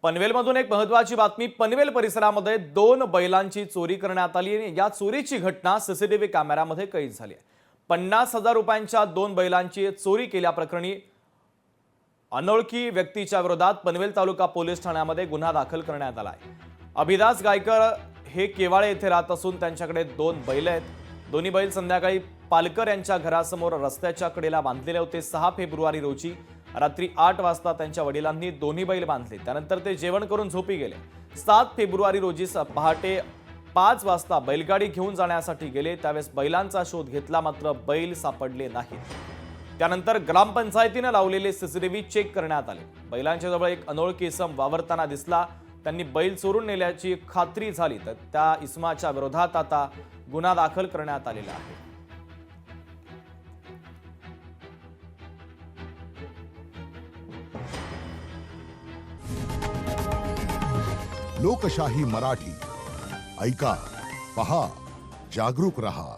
पनवेलमधून एक महत्त्वाची बातमी। पनवेल परिसरामध्ये 2 बैलांची चोरी करण्यात आली आणि या चोरीची घटना सीसीटीव्ही कॅमेऱ्यामध्ये कैद झाली आहे। 50,000 रुपयांच्या 2 बैलांची चोरी केल्याप्रकरणी अनोळखी व्यक्तीच्या विरोधात पनवेल तालुका पोलीस ठाण्यामध्ये गुन्हा दाखल करण्यात आला आहे। अभिदास गायकर हे केवाळे येथे राहत असून त्यांच्याकडे 2 बैल आहेत। दोन्ही बैल संध्याकाळी पालकर यांच्या घरासमोर रस्त्याच्या कडेला बांधलेले होते। 6 फेब्रुवारी रोजी रात्री 8 वाजता त्यांच्या वडिलांनी दोन्ही बैल बांधले। त्यानंतर ते जेवण करून झोपी गेले। 7 फेब्रुवारी रोजी पहाटे 5 वाजता बैलगाडी घेऊन जाण्यासाठी गेले। त्यावेळेस बैलांचा शोध घेतला, मात्र बैल सापडले नाहीत। त्यानंतर ग्रामपंचायतीने लावलेले सीसीटीव्ही चेक करण्यात आले। बैलांच्या जवळ एक अनोळखी इसम वावरताना दिसला। त्यांनी बैल चोरून नेल्याची खात्री झाली तर त्या इसमाच्या विरोधात आता गुन्हा दाखल करण्यात आलेला आहे। लोकशाही मराठी ऐका, पहा, जागरूक रहा।